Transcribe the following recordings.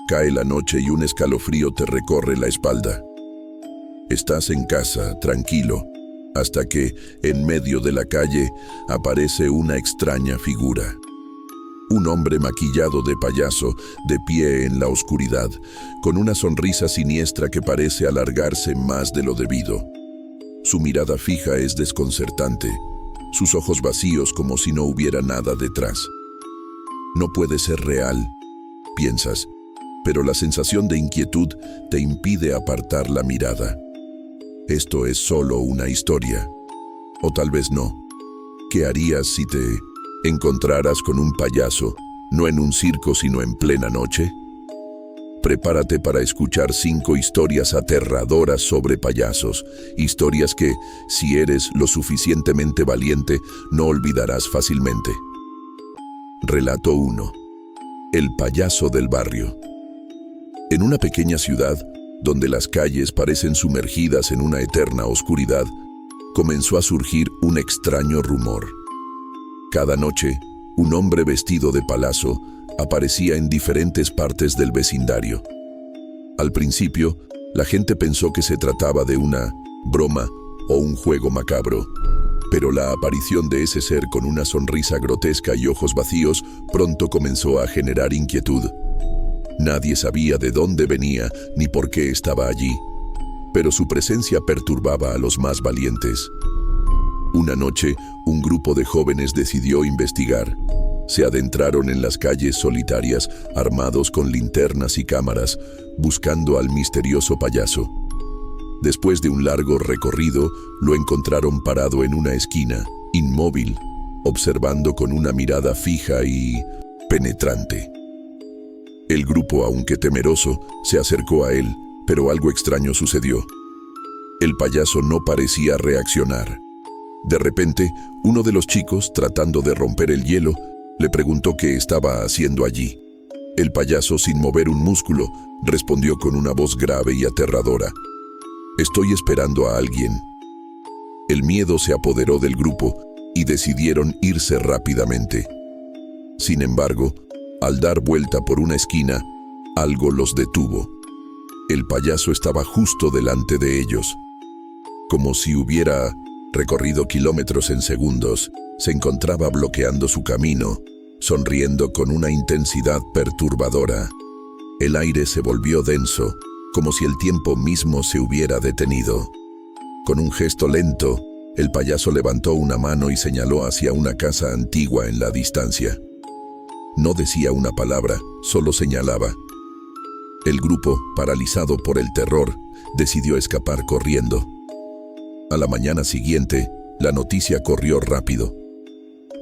Cae la noche y un escalofrío te recorre la espalda. Estás en casa, tranquilo, hasta que, en medio de la calle, aparece una extraña figura. Un hombre maquillado de payaso, de pie en la oscuridad, con una sonrisa siniestra que parece alargarse más de lo debido. Su mirada fija es desconcertante, sus ojos vacíos como si no hubiera nada detrás. No puede ser real, piensas, pero la sensación de inquietud te impide apartar la mirada. Esto es solo una historia, o tal vez no. ¿Qué harías si te encontraras con un payaso, no en un circo sino en plena noche? Prepárate para escuchar 5 historias aterradoras sobre payasos, historias que, si eres lo suficientemente valiente, no olvidarás fácilmente. Relato 1. El payaso del barrio. En una pequeña ciudad, donde las calles parecen sumergidas en una eterna oscuridad, comenzó a surgir un extraño rumor. Cada noche, un hombre vestido de palazo aparecía en diferentes partes del vecindario. Al principio, la gente pensó que se trataba de una broma o un juego macabro, pero la aparición de ese ser con una sonrisa grotesca y ojos vacíos pronto comenzó a generar inquietud. Nadie sabía de dónde venía ni por qué estaba allí, pero su presencia perturbaba a los más valientes. Una noche, un grupo de jóvenes decidió investigar. Se adentraron en las calles solitarias, armados con linternas y cámaras, buscando al misterioso payaso. Después de un largo recorrido, lo encontraron parado en una esquina, inmóvil, observando con una mirada fija y penetrante. El grupo, aunque temeroso, se acercó a él, pero algo extraño sucedió. El payaso no parecía reaccionar. De repente, uno de los chicos, tratando de romper el hielo, le preguntó qué estaba haciendo allí. El payaso, sin mover un músculo, respondió con una voz grave y aterradora: «Estoy esperando a alguien». El miedo se apoderó del grupo y decidieron irse rápidamente. Sin embargo, al dar vuelta por una esquina, algo los detuvo. El payaso estaba justo delante de ellos. Como si hubiera recorrido kilómetros en segundos, se encontraba bloqueando su camino, sonriendo con una intensidad perturbadora. El aire se volvió denso, como si el tiempo mismo se hubiera detenido. Con un gesto lento, el payaso levantó una mano y señaló hacia una casa antigua en la distancia. No decía una palabra, solo señalaba. El grupo, paralizado por el terror, decidió escapar corriendo. A la mañana siguiente, la noticia corrió rápido.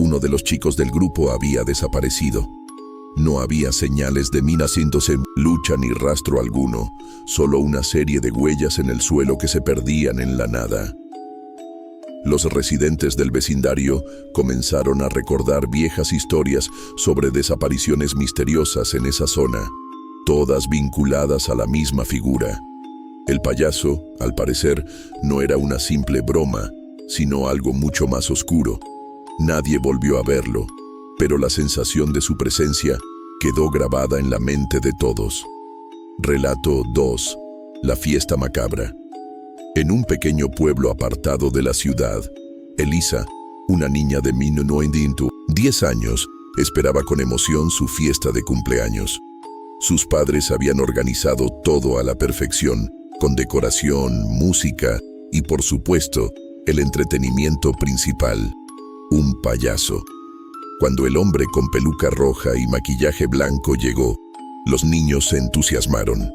Uno de los chicos del grupo había desaparecido. No había señales de haciéndose lucha ni rastro alguno, solo una serie de huellas en el suelo que se perdían en la nada. Los residentes del vecindario comenzaron a recordar viejas historias sobre desapariciones misteriosas en esa zona, todas vinculadas a la misma figura. El payaso, al parecer, no era una simple broma, sino algo mucho más oscuro. Nadie volvió a verlo, pero la sensación de su presencia quedó grabada en la mente de todos. Relato 2. La fiesta macabra. En un pequeño pueblo apartado de la ciudad, Elisa, una niña de 10 años, esperaba con emoción su fiesta de cumpleaños. Sus padres habían organizado todo a la perfección, con decoración, música y, por supuesto, el entretenimiento principal: un payaso. Cuando el hombre con peluca roja y maquillaje blanco llegó, los niños se entusiasmaron.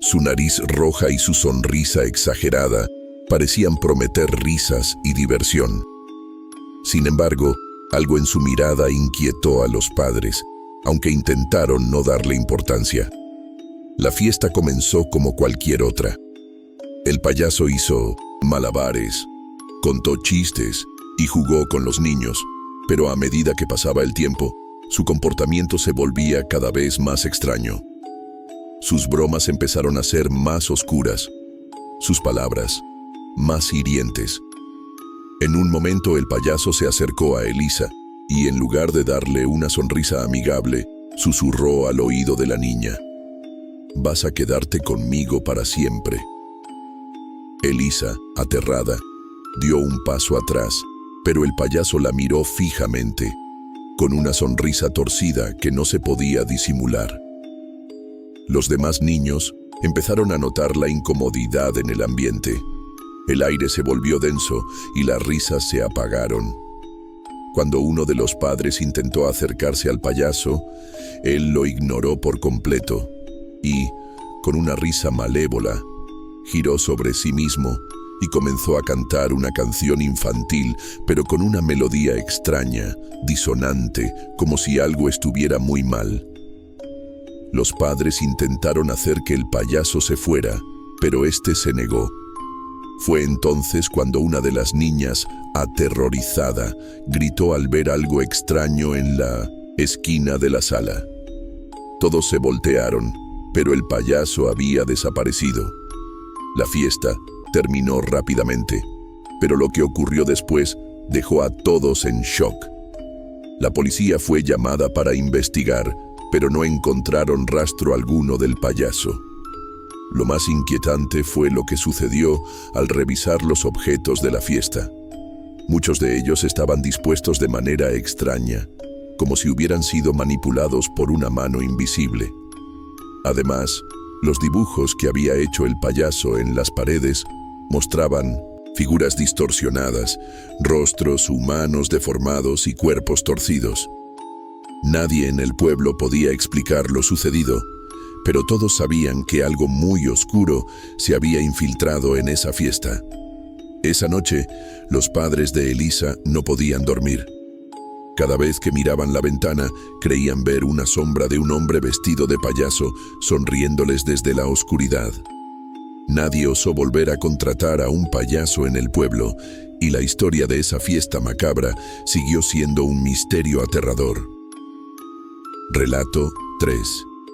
Su nariz roja y su sonrisa exagerada parecían prometer risas y diversión. Sin embargo, algo en su mirada inquietó a los padres, aunque intentaron no darle importancia. La fiesta comenzó como cualquier otra. El payaso hizo malabares, contó chistes y jugó con los niños, pero a medida que pasaba el tiempo, su comportamiento se volvía cada vez más extraño. Sus bromas empezaron a ser más oscuras, sus palabras más hirientes. En un momento el payaso se acercó a Elisa y, en lugar de darle una sonrisa amigable, susurró al oído de la niña: vas a quedarte conmigo para siempre. Elisa, aterrada, dio un paso atrás, pero el payaso la miró fijamente, con una sonrisa torcida que no se podía disimular. Los demás niños empezaron a notar la incomodidad en el ambiente. El aire se volvió denso y las risas se apagaron. Cuando uno de los padres intentó acercarse al payaso, él lo ignoró por completo y, con una risa malévola, giró sobre sí mismo y comenzó a cantar una canción infantil, pero con una melodía extraña, disonante, como si algo estuviera muy mal. Los padres intentaron hacer que el payaso se fuera, pero este se negó. Fue entonces cuando una de las niñas, aterrorizada, gritó al ver algo extraño en la esquina de la sala. Todos se voltearon, pero el payaso había desaparecido. La fiesta terminó rápidamente, pero lo que ocurrió después dejó a todos en shock. La policía fue llamada para investigar, pero no encontraron rastro alguno del payaso. Lo más inquietante fue lo que sucedió al revisar los objetos de la fiesta. Muchos de ellos estaban dispuestos de manera extraña, como si hubieran sido manipulados por una mano invisible. Además, los dibujos que había hecho el payaso en las paredes mostraban figuras distorsionadas, rostros humanos deformados y cuerpos torcidos. Nadie en el pueblo podía explicar lo sucedido, pero todos sabían que algo muy oscuro se había infiltrado en esa fiesta. Esa noche, los padres de Elisa no podían dormir. Cada vez que miraban la ventana, creían ver una sombra de un hombre vestido de payaso sonriéndoles desde la oscuridad. Nadie osó volver a contratar a un payaso en el pueblo, y la historia de esa fiesta macabra siguió siendo un misterio aterrador. Relato 3.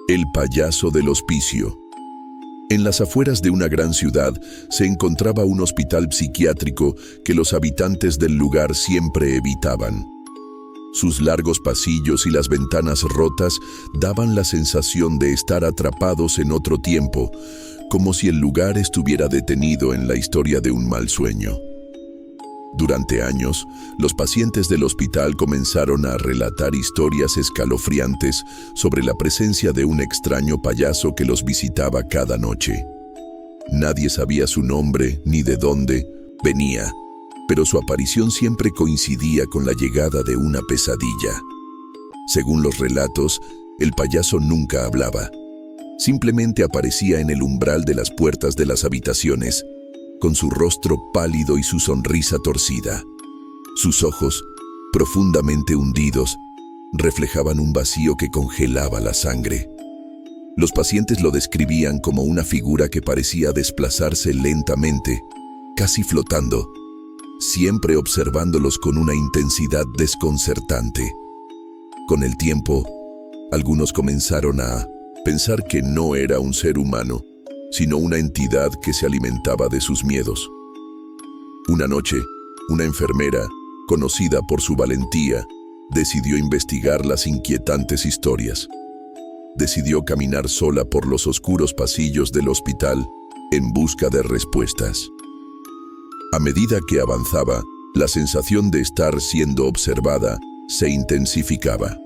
El payaso del hospicio. En las afueras de una gran ciudad se encontraba un hospital psiquiátrico que los habitantes del lugar siempre evitaban. Sus largos pasillos y las ventanas rotas daban la sensación de estar atrapados en otro tiempo, como si el lugar estuviera detenido en la historia de un mal sueño. Durante años, los pacientes del hospital comenzaron a relatar historias escalofriantes sobre la presencia de un extraño payaso que los visitaba cada noche. Nadie sabía su nombre ni de dónde venía, pero su aparición siempre coincidía con la llegada de una pesadilla. Según los relatos, el payaso nunca hablaba. Simplemente aparecía en el umbral de las puertas de las habitaciones, con su rostro pálido y su sonrisa torcida. Sus ojos, profundamente hundidos, reflejaban un vacío que congelaba la sangre. Los pacientes lo describían como una figura que parecía desplazarse lentamente, casi flotando, siempre observándolos con una intensidad desconcertante. Con el tiempo, algunos comenzaron a pensar que no era un ser humano, sino una entidad que se alimentaba de sus miedos. Una noche, una enfermera, conocida por su valentía, decidió investigar las inquietantes historias. Decidió caminar sola por los oscuros pasillos del hospital en busca de respuestas. A medida que avanzaba, la sensación de estar siendo observada se intensificaba.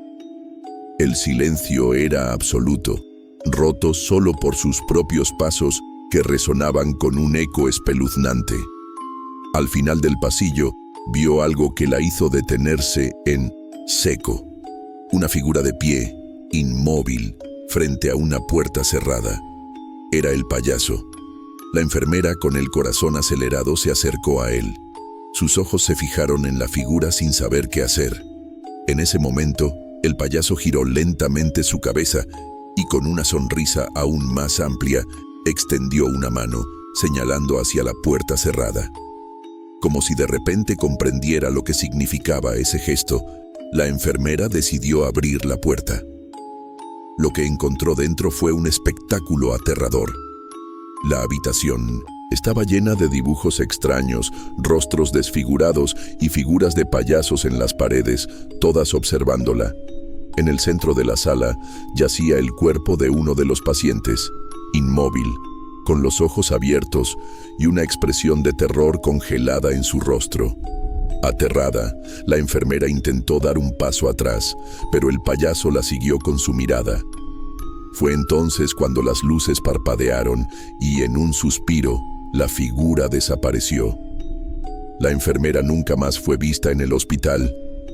El silencio era absoluto, roto solo por sus propios pasos que resonaban con un eco espeluznante. Al final del pasillo, vio algo que la hizo detenerse en seco. Una figura de pie, inmóvil, frente a una puerta cerrada. Era el payaso. La enfermera, con el corazón acelerado, se acercó a él. Sus ojos se fijaron en la figura sin saber qué hacer. En ese momento, el payaso giró lentamente su cabeza y con una sonrisa aún más amplia, extendió una mano, señalando hacia la puerta cerrada. Como si de repente comprendiera lo que significaba ese gesto, la enfermera decidió abrir la puerta. Lo que encontró dentro fue un espectáculo aterrador. La habitación estaba llena de dibujos extraños, rostros desfigurados y figuras de payasos en las paredes, todas observándola. En el centro de la sala yacía el cuerpo de uno de los pacientes, inmóvil, con los ojos abiertos y una expresión de terror congelada en su rostro. Aterrada, la enfermera intentó dar un paso atrás, pero el payaso la siguió con su mirada. Fue entonces cuando las luces parpadearon y, en un suspiro, la figura desapareció. La enfermera nunca más fue vista en el hospital,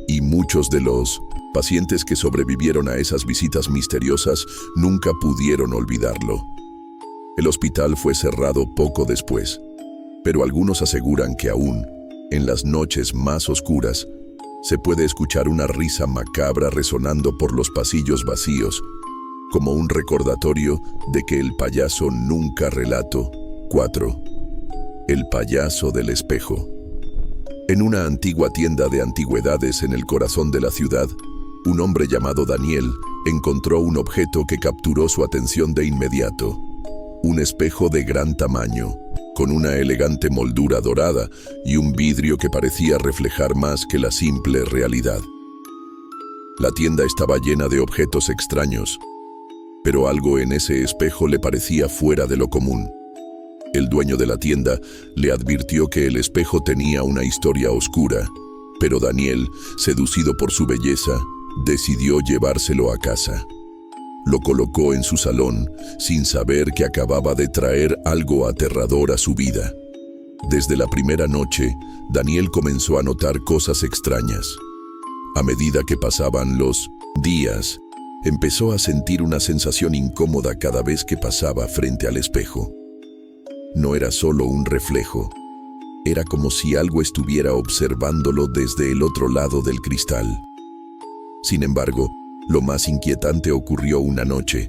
y muchos de los pacientes que sobrevivieron a esas visitas misteriosas nunca pudieron olvidarlo. El hospital fue cerrado poco después, pero algunos aseguran que aún, en las noches más oscuras, se puede escuchar una risa macabra resonando por los pasillos vacíos, como un recordatorio de que el payaso nunca relató. 4. El payaso del espejo. En una antigua tienda de antigüedades en el corazón de la ciudad, un hombre llamado Daniel encontró un objeto que capturó su atención de inmediato. Un espejo de gran tamaño, con una elegante moldura dorada y un vidrio que parecía reflejar más que la simple realidad. La tienda estaba llena de objetos extraños, pero algo en ese espejo le parecía fuera de lo común. El dueño de la tienda le advirtió que el espejo tenía una historia oscura, pero Daniel, seducido por su belleza, decidió llevárselo a casa. Lo colocó en su salón, sin saber que acababa de traer algo aterrador a su vida. Desde la primera noche, Daniel comenzó a notar cosas extrañas. A medida que pasaban los días, empezó a sentir una sensación incómoda cada vez que pasaba frente al espejo. No era solo un reflejo, era como si algo estuviera observándolo desde el otro lado del cristal. Sin embargo, lo más inquietante ocurrió una noche,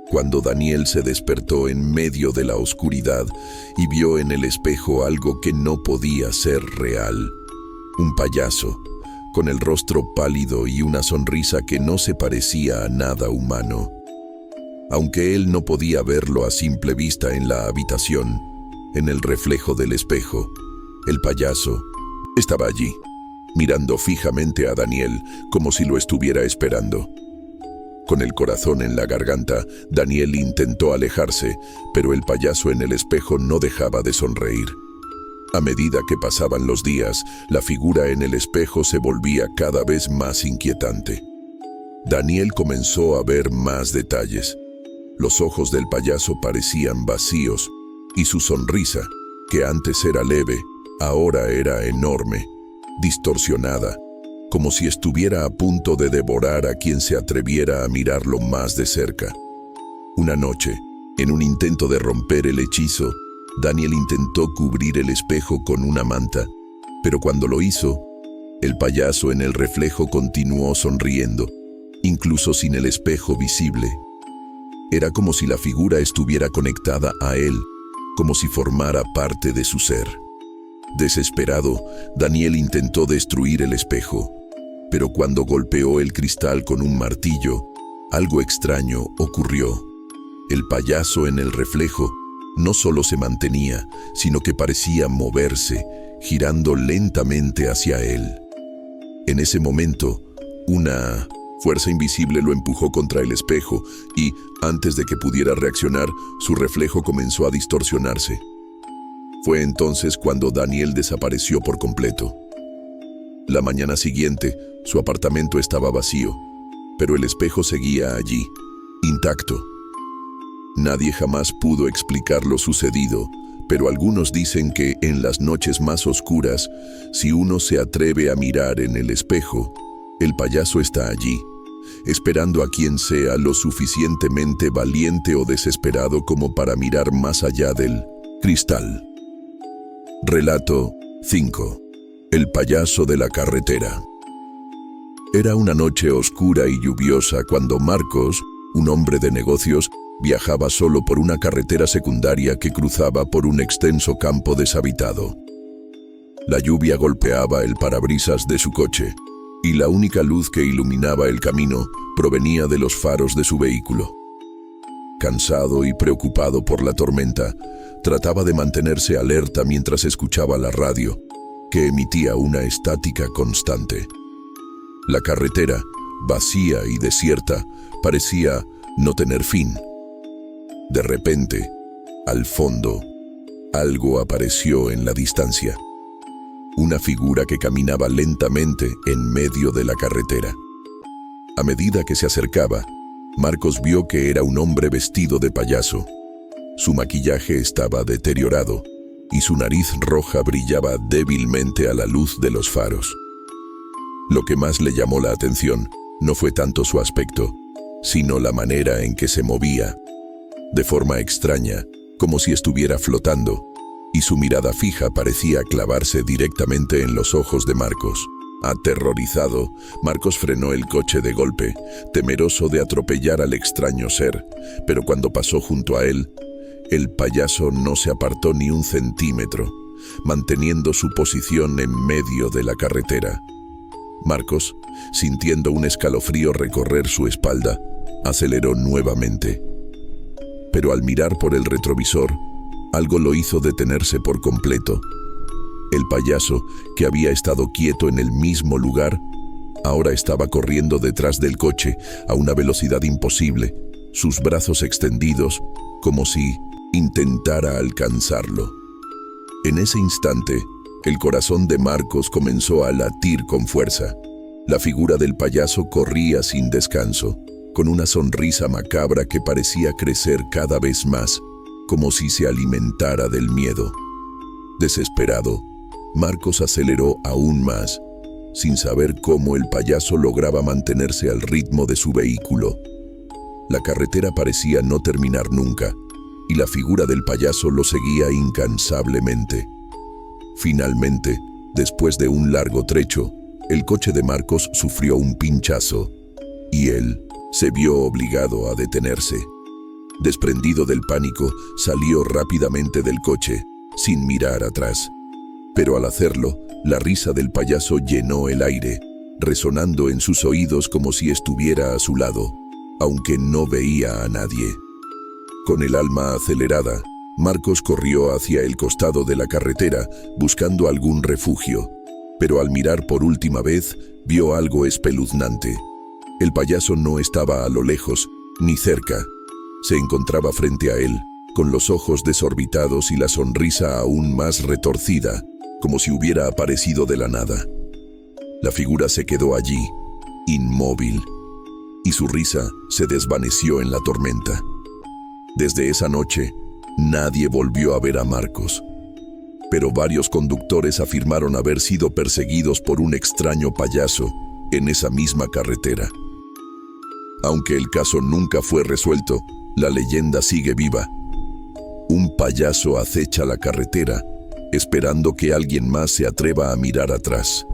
cuando Daniel se despertó en medio de la oscuridad y vio en el espejo algo que no podía ser real. Un payaso, con el rostro pálido y una sonrisa que no se parecía a nada humano. Aunque él no podía verlo a simple vista en la habitación, en el reflejo del espejo, el payaso estaba allí, mirando fijamente a Daniel como si lo estuviera esperando. Con el corazón en la garganta, Daniel intentó alejarse, pero el payaso en el espejo no dejaba de sonreír. A medida que pasaban los días, la figura en el espejo se volvía cada vez más inquietante. Daniel comenzó a ver más detalles. Los ojos del payaso parecían vacíos, y su sonrisa, que antes era leve, ahora era enorme, distorsionada, como si estuviera a punto de devorar a quien se atreviera a mirarlo más de cerca. Una noche, en un intento de romper el hechizo, Daniel intentó cubrir el espejo con una manta, pero cuando lo hizo, el payaso en el reflejo continuó sonriendo, incluso sin el espejo visible. Era como si la figura estuviera conectada a él, como si formara parte de su ser. Desesperado, Daniel intentó destruir el espejo, pero cuando golpeó el cristal con un martillo, algo extraño ocurrió. El payaso en el reflejo no solo se mantenía, sino que parecía moverse, girando lentamente hacia él. En ese momento, una fuerza invisible lo empujó contra el espejo y, antes de que pudiera reaccionar, su reflejo comenzó a distorsionarse. Fue entonces cuando Daniel desapareció por completo. La mañana siguiente, su apartamento estaba vacío, pero el espejo seguía allí, intacto. Nadie jamás pudo explicar lo sucedido, pero algunos dicen que en las noches más oscuras, si uno se atreve a mirar en el espejo, el payaso está allí, esperando a quien sea lo suficientemente valiente o desesperado como para mirar más allá del cristal. Relato 5. El payaso de la carretera. Era una noche oscura y lluviosa cuando Marcos, un hombre de negocios, viajaba solo por una carretera secundaria que cruzaba por un extenso campo deshabitado. La lluvia golpeaba el parabrisas de su coche, y la única luz que iluminaba el camino provenía de los faros de su vehículo. Cansado y preocupado por la tormenta, trataba de mantenerse alerta mientras escuchaba la radio, que emitía una estática constante. La carretera, vacía y desierta, parecía no tener fin. De repente, al fondo, algo apareció en la distancia. Una figura que caminaba lentamente en medio de la carretera. A medida que se acercaba, Marcos vio que era un hombre vestido de payaso. Su maquillaje estaba deteriorado y su nariz roja brillaba débilmente a la luz de los faros. Lo que más le llamó la atención no fue tanto su aspecto, sino la manera en que se movía, de forma extraña, como si estuviera flotando, y su mirada fija parecía clavarse directamente en los ojos de Marcos. Aterrorizado, Marcos frenó el coche de golpe, temeroso de atropellar al extraño ser, pero cuando pasó junto a él, el payaso no se apartó ni un centímetro, manteniendo su posición en medio de la carretera. Marcos, sintiendo un escalofrío recorrer su espalda, aceleró nuevamente. Pero al mirar por el retrovisor, algo lo hizo detenerse por completo. El payaso, que había estado quieto en el mismo lugar, ahora estaba corriendo detrás del coche a una velocidad imposible, sus brazos extendidos, como si intentara alcanzarlo. En ese instante, el corazón de Marcos comenzó a latir con fuerza. La figura del payaso corría sin descanso, con una sonrisa macabra que parecía crecer cada vez más, como si se alimentara del miedo. Desesperado, Marcos aceleró aún más, sin saber cómo el payaso lograba mantenerse al ritmo de su vehículo. La carretera parecía no terminar nunca, y la figura del payaso lo seguía incansablemente. Finalmente, después de un largo trecho, el coche de Marcos sufrió un pinchazo, y él se vio obligado a detenerse. Desprendido del pánico, salió rápidamente del coche, sin mirar atrás. Pero al hacerlo, la risa del payaso llenó el aire, resonando en sus oídos como si estuviera a su lado, aunque no veía a nadie. Con el alma acelerada, Marcos corrió hacia el costado de la carretera, buscando algún refugio, pero al mirar por última vez, vio algo espeluznante. El payaso no estaba a lo lejos, ni cerca. Se encontraba frente a él, con los ojos desorbitados y la sonrisa aún más retorcida, como si hubiera aparecido de la nada. La figura se quedó allí, inmóvil, y su risa se desvaneció en la tormenta. Desde esa noche, nadie volvió a ver a Marcos, pero varios conductores afirmaron haber sido perseguidos por un extraño payaso en esa misma carretera. Aunque el caso nunca fue resuelto, la leyenda sigue viva. Un payaso acecha la carretera, esperando que alguien más se atreva a mirar atrás.